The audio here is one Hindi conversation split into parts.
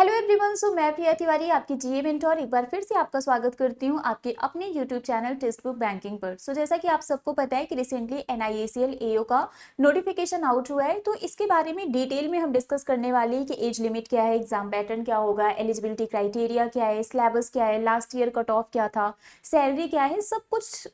हेलो एवरीवन, सो मैं प्रिया तिवारी आपकी जीए मेंटोर एक बार फिर से आपका स्वागत करती हूं आपके अपने YouTube channel text book banking पर। जैसा कि आप सबको पता है कि रिसेंटली एनआईएसीएल एओ का नोटिफिकेशन आउट हुआ है, तो इसके बारे में डिटेल में हम डिस्कस करने वाले हैं कि एज लिमिट क्या है, एग्जाम पैटर्न क्या होगा, एलिजिबिलिटी क्राइटेरिया क्या है, सिलेबस क्या है, लास्ट ईयर कट ऑफ क्या था, सैलरी क्या है, सब कुछ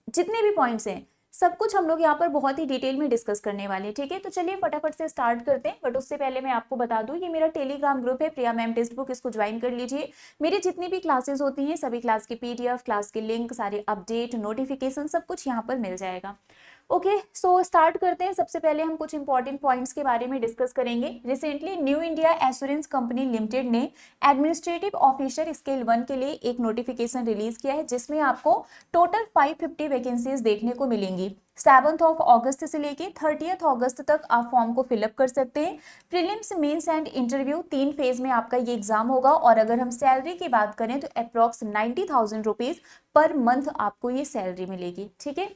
जितने भी पॉइंट्स हैं सब कुछ हम लोग यहाँ पर बहुत ही डिटेल में डिस्कस करने वाले हैं। ठीक है, तो चलिए फटाफट से स्टार्ट करते हैं। बट उससे पहले मैं आपको बता दूं, ये मेरा टेलीग्राम ग्रुप है प्रिया मैम टेक्स्ट बुक, इसको ज्वाइन कर लीजिए। मेरी जितनी भी क्लासेस होती हैं सभी क्लास की पीडीएफ, क्लास के लिंक, सारे अपडेट, नोटिफिकेशन सब कुछ यहाँ पर मिल जाएगा। ओके, सो स्टार्ट करते हैं। सबसे पहले हम कुछ इंपॉर्टेंट पॉइंट्स के बारे में डिस्कस करेंगे। Recently new India assurance company limited ने एडमिनिस्ट्रेटिव ऑफिसर स्केल 1 के लिए एक नोटिफिकेशन रिलीज किया है, जिसमें आपको टोटल 550 वैकेंसीज देखने को मिलेंगी। 7 अगस्त से लेके 30 अगस्त तक आप फॉर्म को फिलअप कर सकते हैं। Prelims, mains and interview 3 phase में आपका ये एग्जाम होगा। और अगर हम सैलरी की बात करें तो अप्रॉक्स 90,000 रुपीज पर मंथ आपको ये सैलरी मिलेगी। ठीक है,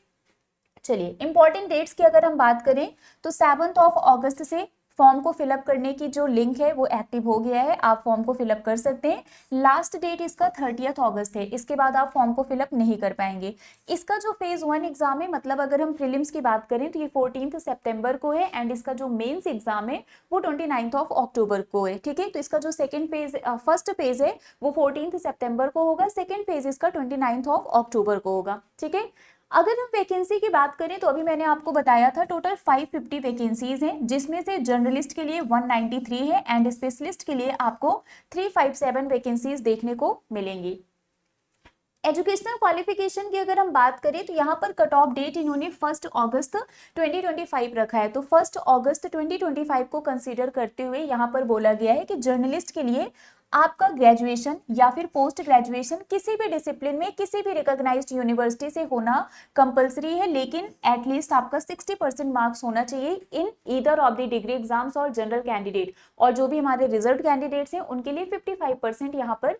चलिए इंपॉर्टेंट डेट्स की अगर हम बात करें तो 7 अगस्त से फॉर्म को फिलअप करने की जो लिंक है वो एक्टिव हो गया है, आप फॉर्म को फिलअप कर सकते हैं। लास्ट डेट इसका 30 अगस्त है, इसके बाद आप फॉर्म को फिलअप नहीं कर पाएंगे। इसका जो फेज 1 एग्जाम है, मतलब अगर हम प्रीलिम्स की बात करें तो ये 14 सितंबर को है, एंड इसका जो मेंस एग्जाम है वो 29 अक्टूबर को है। ठीक है, तो इसका जो सेकेंड फेज, फर्स्ट फेज है वो 14 सितंबर को होगा, सेकेंड फेज इसका 29 अक्टूबर को होगा। ठीक है, अगर हम वैकेंसी की बात करें तो अभी मैंने आपको बताया था टोटल 550 वैकेंसीज हैं, जिसमें से जर्नलिस्ट के लिए 193 है एंड स्पेशलिस्ट के लिए आपको 357 वैकेंसीज देखने को मिलेंगी। एजुकेशनल क्वालिफिकेशन की अगर हम बात करें तो यहाँ पर कट ऑफ डेट इन्होंने 1 अगस्त 2025 रखा है, तो 1 अगस्त 2025 को कंसीडर करते हुए यहाँ पर बोला गया है कि जर्नलिस्ट के लिए आपका ग्रेजुएशन या फिर पोस्ट ग्रेजुएशन किसी भी डिसिप्लिन में किसी भी रिकॉग्नाइज्ड यूनिवर्सिटी से होना कंपलसरी है, लेकिन एटलीस्ट आपका 60% मार्क्स होना चाहिए in either of the degree exams और जनरल कैंडिडेट। और जो भी हमारे रिजल्ट कैंडिडेट्स हैं उनके लिए 55% यहाँ पर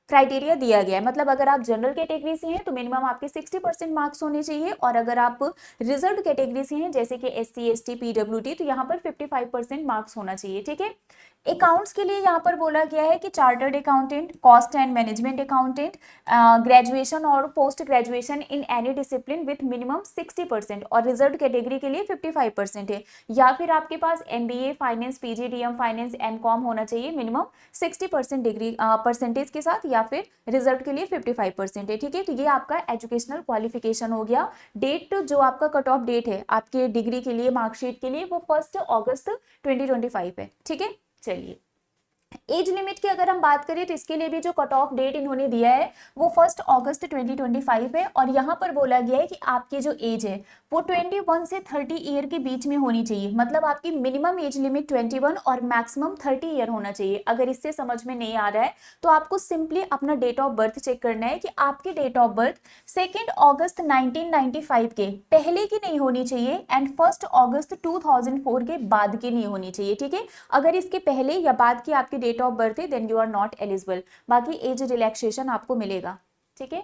क्राइटेरिया दिया गया है। मतलब अगर आप जनरल कैटेगरी से हैं तो मिनिमम आपके 60% मार्क्स होने चाहिए, और अगर आप रिजर्व कैटेगरी से हैं जैसे कि एससी, एसटी, पीडब्ल्यूडी तो यहाँ पर 55% मार्क्स होना चाहिए। ठीक है, अकाउंट्स के लिए यहाँ पर बोला गया है कि chartered accountant, cost and management accountant, graduation और post graduation in any discipline with minimum 60%, और रिजर्व कैटेगरी के लिए 55% है। या फिर आपके पास MBA, finance, PGDM, finance, MCom होना चाहिए मिनिमम 60% डिग्री परसेंटेज के साथ, या फिर रिजल्ट के लिए 55% है। ठीक है, तो ये आपका एजुकेशनल क्वालिफिकेशन हो गया। डेट जो आपका कट ऑफ डेट है आपके डिग्री के लिए, मार्कशीट के लिए, वो 1 अगस्त 2025 है। ठीक है, चलिए एज लिमिट की अगर हम बात करें तो इसके लिए भी जो कट ऑफ डेट इन्होंने दिया है वो 1 अगस्त 2025 है, और यहाँ पर बोला गया है कि आपकी जो एज है वो 21 से 30 ईयर के बीच में होनी चाहिए। मतलब आपकी मिनिमम एज लिमिट 21 और मैक्सिमम 30 ईयर होना चाहिए। अगर इससे समझ में नहीं आ रहा है तो आपको सिंपली अपना डेट ऑफ बर्थ चेक करना है कि आपकी डेट ऑफ बर्थ 2 अगस्त 1995 के पहले की नहीं होनी चाहिए एंड 1 अगस्त 2004 के बाद की नहीं होनी चाहिए। ठीक है, अगर इसके पहले या बाद की आपकी डेट ऑफ बर्थ है then you are not eligible, बाकी एज रिलैक्सेशन आपको मिलेगा। ठीक है,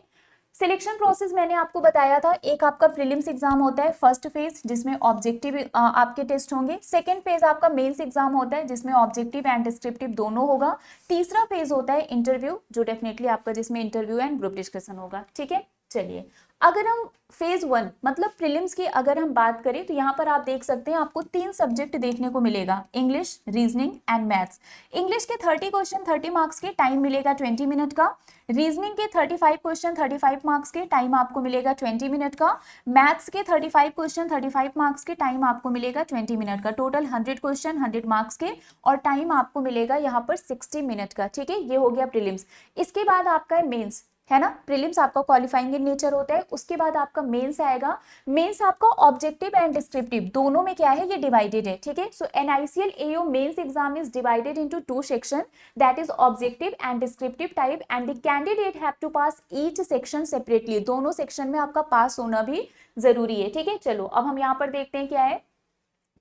सिलेक्शन प्रोसेस मैंने आपको बताया था, एक आपका प्रीलिम्स एग्जाम होता है फर्स्ट फेज जिसमें ऑब्जेक्टिव आपके टेस्ट होंगे। सेकंड फेज आपका मेंस एग्जाम होता है जिसमें ऑब्जेक्टिव एंड डिस्क्रिप्टिव दोनों होगा। तीसरा फेज होता है इंटरव्यू, जो डेफिनेटली आपका जिसमें इंटरव्यू एंड ग्रुप डिस्कशन होगा। ठीक है, चलिए अगर हम फेज 1 मतलब प्रीलिम्स की अगर हम बात करें तो यहाँ पर आप देख सकते हैं आपको 3 सब्जेक्ट देखने को मिलेगा, English, reasoning and maths. English के 30 क्वेश्चन 30 मार्क्स के, टाइम मिलेगा 20 मिनट का। रीजनिंग के 35 क्वेश्चन 35 मार्क्स के, टाइम आपको मिलेगा 20 मिनट का। मैथ्स के 35 क्वेश्चन 35 मार्क्स के, टाइम आपको मिलेगा 20 मिनट का। टोटल 100 क्वेश्चन 100 मार्क्स के, और टाइम आपको मिलेगा यहाँ पर 60 मिनट का। ठीक है, ये हो गया प्रीलिम्स। इसके बाद आपका है मेंस, है ना। प्रीलिम्स आपका क्वालिफाइंग इन नेचर होता है, उसके बाद आपका मेंस आएगा। मेंस आपका ऑब्जेक्टिव एंड डिस्क्रिप्टिव दोनों में क्या है, ये डिवाइडेड है। ठीक है, so NICL AO mains exam is divided into 2 section, that is objective and descriptive type, and the candidate have to pass each section separately. दोनों सेक्शन में आपका पास होना भी जरूरी है। ठीक है, चलो अब हम यहाँ पर देखते हैं क्या है।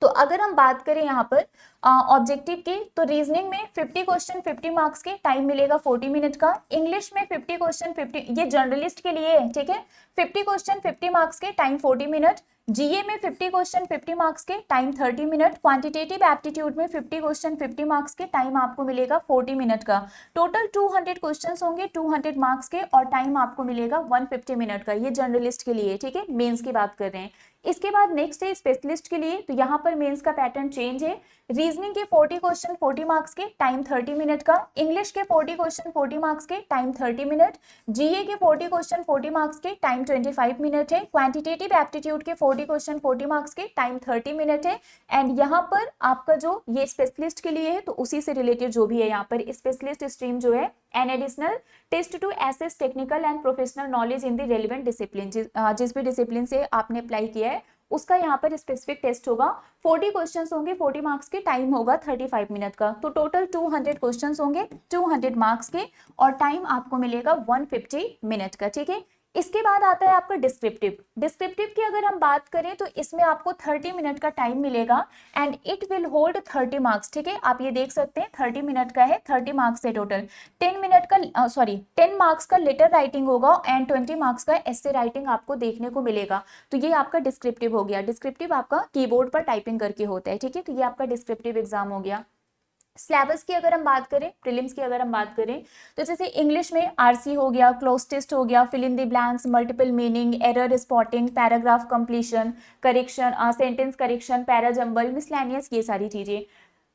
तो अगर हम बात करें यहाँ पर ऑब्जेक्टिव की, तो रीजनिंग में 50 क्वेश्चन 50 मार्क्स के, टाइम मिलेगा 40 मिनट का। इंग्लिश में 50 क्वेश्चन 50, ये जर्नलिस्ट के लिए है। ठीक है, 50 क्वेश्चन 50 मार्क्स के, टाइम 40 मिनट। जीए में 50 क्वेश्चन 50 मार्क्स के, टाइम 30 मिनट। क्वांटिटेटिव एप्टीट्यूड में 50 क्वेश्चन 50 मार्क्स के, टाइम आपको मिलेगा 40 मिनट का। टोटल 200 क्वेश्चंस होंगे 200 मार्क्स के, और टाइम आपको मिलेगा 150 मिनट का। ये जर्नलिस्ट के लिए, ठीक है, मेंस की बात कर रहे हैं। इसके बाद नेक्स्ट है स्पेशलिस्ट के लिए, तो यहाँ पर मेंस का पैटर्न चेंज है। रीजनिंग के 40 क्वेश्चन 40 मार्क्स के, टाइम 30 मिनट का। इंग्लिश के 40 क्वेश्चन 40 मार्क्स के, टाइम 30 मिनट। जीए के 40 क्वेश्चन 40 मार्क्स के, टाइम 25 मिनट है। क्वांटिटेटिव एप्टीट्यूड के 40 क्वेश्चन 40 मार्क्स के, टाइम 30 मिनट है। एंड यहाँ पर आपका जो ये स्पेशलिस्ट के लिए है, तो उसी से रिलेटेड जो भी है यहाँ पर स्पेशलिस्ट स्ट्रीम जो है, an additional test to assess technical and professional knowledge in the relevant discipline. जिस भी डिसिप्लिन से आपने अप्लाई किया है उसका यहाँ पर स्पेसिफिक टेस्ट होगा। 40 क्वेश्चंस होंगे 40 मार्क्स के, टाइम होगा 35 मिनट का। तो टोटल 200 क्वेश्चंस होंगे 200 मार्क्स के, और टाइम आपको मिलेगा 150 मिनट का, ठीक है। इसके बाद आता है आपका डिस्क्रिप्टिव। डिस्क्रिप्टिव की अगर हम बात करें तो इसमें आपको 30 मिनट का टाइम मिलेगा and it will hold 30 marks, ठीक है। आप ये देख सकते हैं 30 मिनट का है, 30 मार्क्स है टोटल। 10 मार्क्स का लेटर राइटिंग होगा एंड 20 मार्क्स का एस्से राइटिंग आपको देखने को मिलेगा। तो ये आपका डिस्क्रिप्टिव हो गया। डिस्क्रिप्टिव आपका कीबोर्ड पर टाइपिंग करके होता है, ठीक है। तो ये आपका डिस्क्रिप्टिव एग्जाम हो गया। सिलेबस की अगर हम बात करें, प्रीलिम्स की अगर हम बात करें, तो जैसे इंग्लिश में आरसी हो गया, क्लोज टेस्ट हो गया, fill in the blanks, multiple meaning, error spotting, paragraph completion, correction, sentence correction, para jumble, miscellaneous, ये सारी चीजें।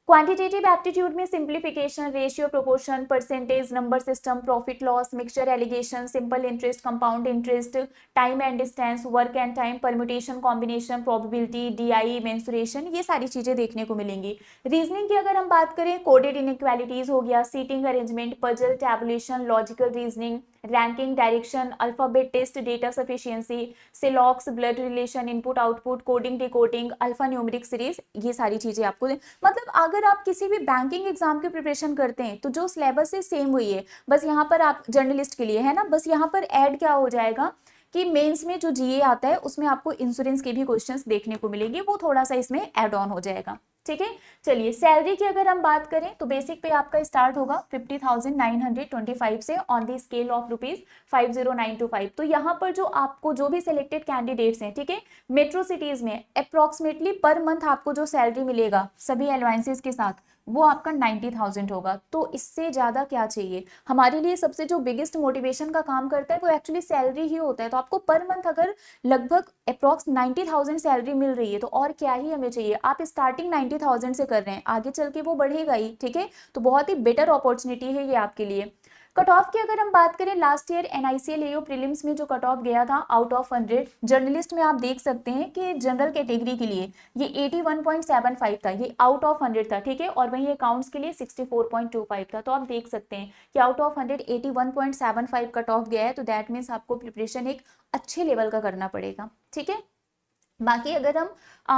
क्वांटिटेटिव एप्टीट्यूड में simplification, ratio, proportion, percentage, number system, profit loss, mixture alligation, simple interest, compound interest, time and distance, work and time, permutation, combination, probability, DI, mensuration, ये सारी चीजें देखने को मिलेंगी। रीजनिंग की अगर हम बात करें, कोडेड इनइक्वालिटीज हो गया, seating arrangement, puzzle, tabulation, logical reasoning, ranking, direction, alphabet test, data sufficiency, syllogism, blood relation, input output, coding decoding, alpha numeric series, ये सारी चीजें आपको मतलब अगर आप किसी भी बैंकिंग एग्जाम की प्रिपरेशन करते हैं तो जो सिलेबस है सेम हुई है, बस यहाँ पर आप जर्नलिस्ट के लिए है ना, बस यहाँ पर ऐड क्या हो जाएगा कि मेंस में जो जीए आता है उसमें आपको इंश्योरेंस के भी क्वेश्चंस देखने को मिलेंगे, वो थोड़ा सा इसमें ऐड ऑन हो जाएगा, ठीक है। चलिए सैलरी की अगर हम बात करें तो बेसिक पे आपका स्टार्ट होगा 50,925 से ऑन द स्केल ऑफ ₹50,925। तो यहाँ पर जो आपको जो भी सिलेक्टेड कैंडिडेट्स हैं, ठीक है, मेट्रो सिटीज में अप्रोक्सीमेटली पर मंथ आपको जो सैलरी मिलेगा सभी अलाउंसेस के साथ, वो आपका 90,000 होगा। तो इससे ज्यादा क्या चाहिए हमारे लिए। सबसे जो बिगेस्ट मोटिवेशन का काम करता है वो एक्चुअली सैलरी ही होता है। तो आपको पर मंथ अगर लगभग अप्रोक्स 90,000 सैलरी मिल रही है तो और क्या ही हमें चाहिए। आप स्टार्टिंग 90,000 से कर रहे हैं, आगे चल के वो बढ़ेगा ही, ठीक है। तो बहुत ही बेटर अपॉर्चुनिटी है ये आपके लिए। कट ऑफ की अगर हम बात करें, लास्ट ईयर एनआईसीएल एओ प्रीलिम्स में जो कट ऑफ गया था आउट ऑफ 100, जर्नलिस्ट में आप देख सकते हैं कि जनरल कैटेगरी के लिए ये 81.75 था, ये आउट ऑफ 100 था, ठीक है। और वहीं अकाउंट्स के लिए 64.25 था। तो आप देख सकते हैं कि आउट ऑफ 100 81.75 कट ऑफ गया है। तो दैट मीन्स आपको प्रिपरेशन एक अच्छे लेवल का करना पड़ेगा, ठीक है। बाकी अगर हम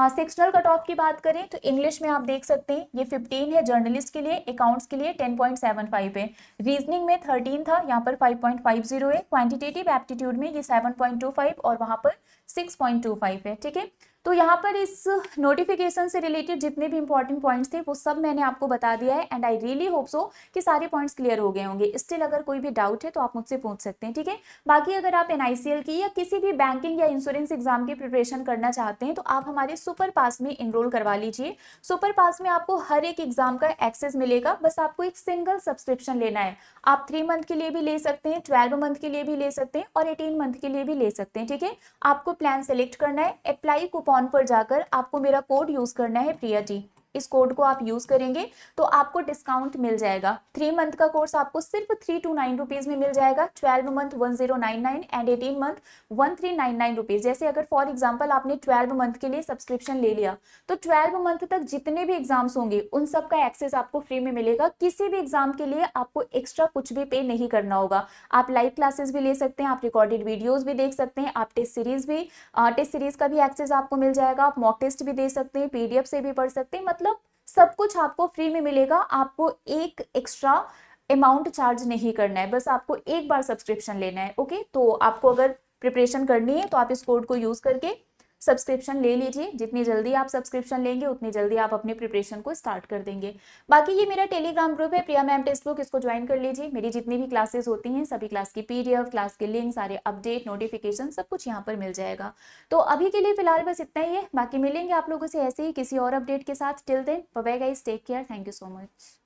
सेक्शनल कट ऑफ की बात करें तो इंग्लिश में आप देख सकते हैं ये 15 है जर्नलिस्ट के लिए, अकाउंट्स के लिए 10.75 है, रीजनिंग में 13 था, यहाँ पर 5.50 है, क्वांटिटेटिव एप्टीट्यूड में ये 7.25 और वहां पर 6.25 है, ठीक है। तो यहाँ पर इस नोटिफिकेशन से रिलेटेड जितने भी इंपॉर्टेंट पॉइंट्स थे वो सब मैंने आपको बता दिया है and I really hope so कि सारे पॉइंट्स क्लियर हो गए होंगे। स्टिल अगर कोई भी डाउट है तो आप मुझसे पूछ सकते हैं, ठीक है। बाकी अगर आप एनआईसीएल की या किसी भी बैंकिंग या इंश्योरेंस एग्जाम की प्रिपरेशन करना चाहते हैं तो आप हमारे सुपर पास में इनरोल करवा लीजिए। सुपर पास में आपको हर एक एग्जाम का एक्सेस मिलेगा, बस आपको एक सिंगल सब्सक्रिप्शन लेना है। आप 3 मंथ के लिए भी ले सकते हैं, 12 मंथ के लिए भी ले सकते हैं और 18 मंथ के लिए भी ले सकते हैं, ठीक है। आपको प्लान सेलेक्ट करना है, अप्लाई कूपन पर जाकर आपको मेरा कोड यूज करना है प्रिया टी। इस कोड को आप यूज करेंगे तो आपको डिस्काउंट मिल जाएगा। 3 मंथ का कोर्स आपको सिर्फ 329 रुपीज में मिल जाएगा, 12 मंथ 1099 एंड 18 मंथ 1399 रुपीज। जैसे अगर फॉर एग्जांपल आपने 12 मंथ के लिए सब्सक्रिप्शन ले लिया तो 12 मंथ तक जितने भी एग्जाम्स होंगे उन सब का एक्सेस आपको फ्री में मिलेगा। किसी भी एग्जाम के लिए आपको एक्स्ट्रा कुछ भी पे नहीं करना होगा। आप लाइव क्लासेस भी ले सकते हैं, आप रिकॉर्डेड वीडियोज भी देख सकते हैं, आप टेस्ट सीरीज का भी एक्सेस आपको मिल जाएगा, आप मॉक टेस्ट भी दे सकते हैं, पीडीएफ से भी पढ़ सकते हैं, मतलब सब कुछ आपको फ्री में मिलेगा। आपको एक एक्स्ट्रा अमाउंट चार्ज नहीं करना है, बस आपको एक बार सब्सक्रिप्शन लेना है, ओके। तो आपको अगर प्रिपरेशन करनी है तो आप इस कोड को यूज करके सब्सक्रिप्शन ले लीजिए। जितनी जल्दी आप सब्सक्रिप्शन लेंगे उतनी जल्दी आप अपनी प्रिपरेशन को स्टार्ट कर देंगे। बाकी ये मेरा टेलीग्राम ग्रुप है प्रिया मैम टेक्स्ट बुक, इसको ज्वाइन कर लीजिए। मेरी जितनी भी क्लासेस होती हैं सभी क्लास की PDF, क्लास के लिंक, सारे अपडेट, नोटिफिकेशन सब कुछ यहाँ पर मिल जाएगा। तो अभी के लिए फिलहाल बस इतना ही है, बाकी मिलेंगे आप लोगों से ऐसे ही किसी और अपडेट के साथ। Till then bye bye guys, take care, thank you so much.